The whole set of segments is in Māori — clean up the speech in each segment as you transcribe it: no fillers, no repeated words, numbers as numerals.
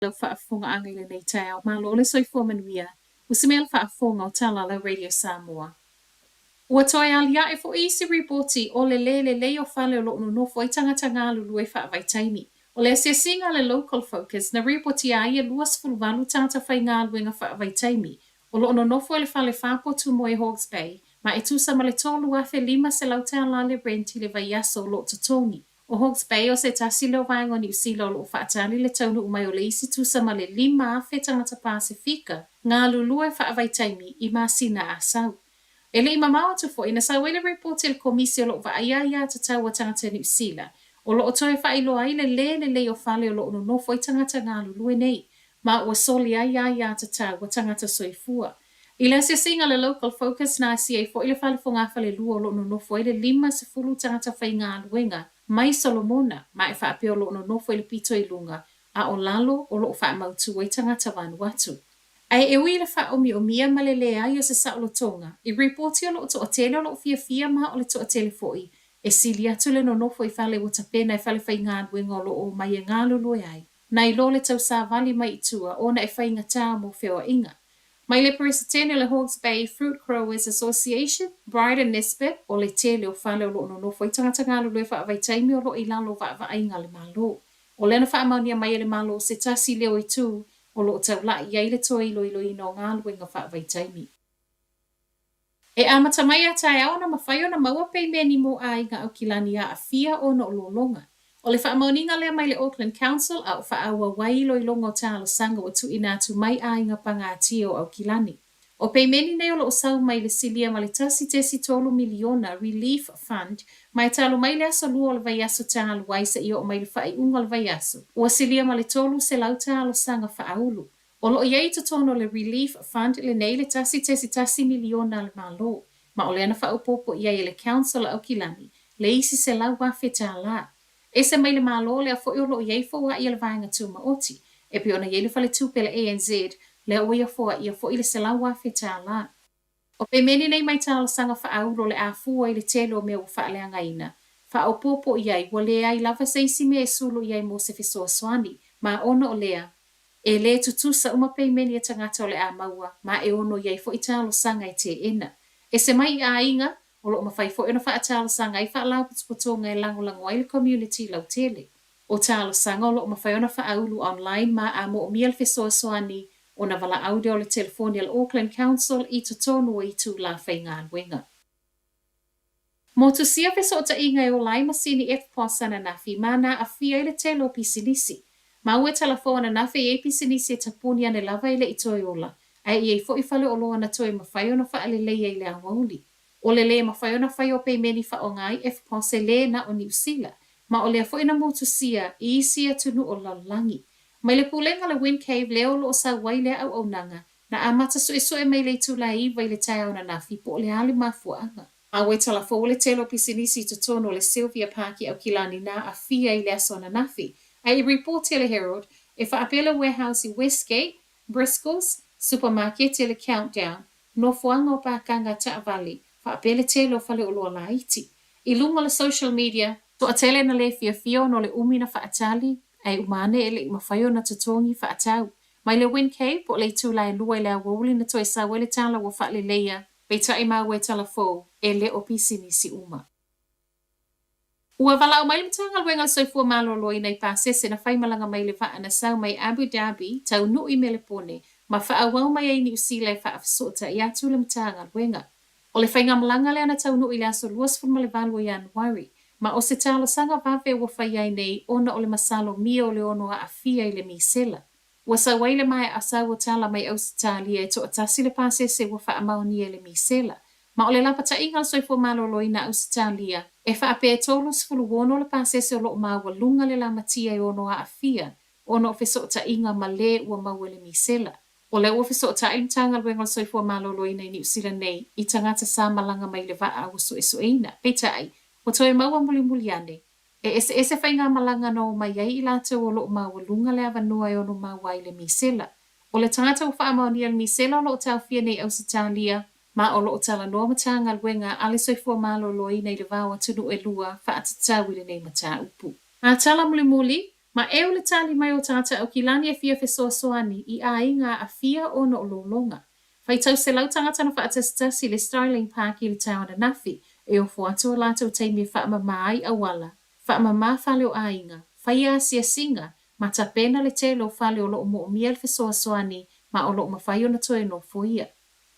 lo whaafonga angile nei tau, ma lo le soifua manuia, usimel whaafonga o tala la Radio Samoa. Ua toi alia e fo isi reporti o le o whale o lo nofo i tangata ngā lulu e whaavaitaimi. O le se singa le local focus na reporti a ia luas fulvalu tangata whai ngā luenga whaavaitaimi. O lo nofo e le whale whapotu mo e Hawke's Bay, ma e tusa ma le tolu afe 5 se lautea la le renti le vai aso o lo tatoni. O Hawke's Bay o se tasi leo vaenga o New Zealand o lo whaatali le taunu umai o le isi tusa ma le 5 afe tangata Pasifika, ngā lulu e whaavaitaimi i masina a sau. Ele ima mawa tu fo ina sa wele report el komisi o lo va ayaya ta tawa tangata New Zealand. O lo otoe fa ilo ai le o fale o lo no fo tangata ngā lulu nei. Ma ua soli ayaya ta tawa tangata soifua. Ila se singa le local focus na si fo ile fale fo ngā fale lua o lo no fo ile 5 se fulu tangata fai ngā luenga. Mai Solomona ma e fa apeo lo no fo ile pito i lunga. A o lalo o lo fa mautu e tangata Vanuatu. Ai e wila wha o mia malele ai o se saolotonga. I reporti o lo to o tele o lo fia maha o le to o tele foi. E sili atu le no nofo i fale o tapena e fale whai ngā duenga o lo o mai e ngā lulu e ai. Na i lo le tau sa vali mai itua o na e whai ngā tā mo whio inga. Mai le presidente le Hawke's Bay Fruit Growers Association, Bride and Nisbet, o le tele o fale o lo no nofo i tangata ngā lulu e wha avai taimi o lo i lalo wha avai ngā le malo. O lena wha amaunia mai e le malo se tasi leo i tū, o lo tau la iai le toi ilo i no ngā luenga whaavaitaimi. E amata mai a tae au na mawhai o na maua pei meni mo ai ngā aukilani a fia o na ololonga. O le whaamauninga lea mai le Auckland Council a o whaaua wai ilo i longo tālo sanga o tu inatu mai ai ngā pangātia o aukilani. O pei meni nei o lo sau mai le silia ma le tasi tesi tolu miliona Relief Fund mai talo mai le aso lua o le vai aso tālo wai sa i o mai le whai unga le vai aso. Ua silia ma le tolu se lau tālo sanga whaaulu. O lo iei to tono le Relief Fund le nei le tasi miliona le malo. Ma o le ana whaupopo iei le Council au kilani, le isi se lau wafe tāla. E se mai le malo le a fo i o lo iei fo wa i le vaenga tū maoti. E pi ona iei le fale tūpele ANZ, le o ia fo i a fo i le se lau wafe tāla. O pe meni nei mai tāla sanga whaauro le a fua i le telo me o whaaleanga ina. Whaupopo iei, wa le ai lava se isi me e sulu iei mo se fisoa swani, ma ona o lea. E le tutusa uma pei meni e tangata o le a maua, ma e ono iei fo i tālo sanga i te ina. E se mai a inga, o lo mawhai fo ina wha a tālo sanga i wha lau putupotonga e lango ai le community lau tele. O tālo sanga o lo mawhai ona wha aulu online ma a mo o miel fisoa swani, o na wala audio le telefoni al Auckland Council i to tonu i tu la whai ngā wenga. Mo tu sia fiso ta inga e o lai masini e posana nafi, ma na a fia i le telo pisinisi. Ma ue telefona nafi e pisinisi e tapuni ane lava i le i toi ola. Ai e fo i fale o loa na toi mawhai ona wha ale leia i le awauli. O le le mawhai ona whai o pei meni wha o ngai e pose le na o New Zealand. Ma o le fo ina mo tu sia i isia tunu o lalangi. Mai le pulenga le Wind Cave leo lo sa wai le au nanga. Na amata so e mai le tula i vai le tai au na nafi po le hali mafuanga. A we tala fo le telo pisinisi to tono le Sylvia Parki au kilani na a fia i le aso na nafi. Ai reporti le Herald e fa apela warehouse i Westgate, Briscoes, supermarket le Countdown, no fuanga o pakanga ta valley, fa apela telo fale o loa laiti. I lunga le social media, to atele na le fia no le umina fa atali, ai umane ele mawhaio na tutongi wha atau. Mai le Wind Cave po le tūla e lua e le awoli na toi sa wele tala wa wha le leia, pe tai mawe tala fo e le opisi nisi uma. Ua wala o mai le mtanga luenga soifua malo loi nei pasese na whaimalanga mai le wha ana sau mai Abu Dhabi tau nui me le pone, ma wha awau mai ai New Zealand wha afsota i atu le mtanga luenga. O le whainga malanga le ana tau nui le aso luas furma le valu i Januari. Ma o se talo sanga vave ua whai ai nei ona o le masalo mia o le ono a fia i le misela. Ua sa waile mai a sa ua tala mai au se talia e to atasi le pasese ua wha amaoni e le misela. Ma o le lapa ta ingal soifua malo loi na au se talia e wha ape tolu sifulu wono le pasese o lo maua lunga le lamatia i ono a fia ono o fiso ta inga ma le ua maua le misela. O le ua fiso ta imtanga luengal soifua malo loi na New Zealand nei i tangata sa malanga mai le vaa au so eina. Peta ai. O toi maua muli ane. E ese whainga malanga no mai ai i lata o lo maua lunga le avanua e ono maua i le misela. O le tangata o whaamaunia le misela o lo tau fia nei au se talia, ma o lo tala noa matanga luenga ale soifua malo loi nei le vawa tunu e lua wha atatau i le nei mata upu. A tala muli Ma e le tali mai o tata o kilani e fia fesoasoani I a inga a fia o no lolonga. Fai tau se lau tangata na whaatastasi le Starling Park I le taona nafi e o fuato o lato teimi whaamamai a wala. Whaamama fale o a inga. Fai a sia singa ma ta pena le telo fale o lo mo miel fesoasoani ma o lo mawhai o na toe no fuia.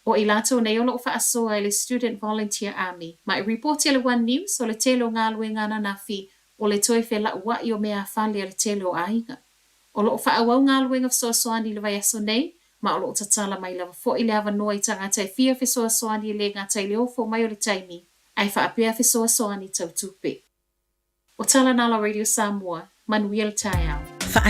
O I lato nei o lo whaasoa le Student Volunteer Army ma I reporti le One News o le telo ngalwe ngana nafi o le toe fe la wa I o mea fale le telo o ainga. O lo whaawau ngalwe ngaf soasoani le vai aso nei ma o lo tatala mai lava fo I le ava noa I tangata e fia fe soasoani le ngata I le ofo mai o le taimi ai whaapea fe soasoani tau tupe. O tala nala Radio Samoa, manuia le tai au.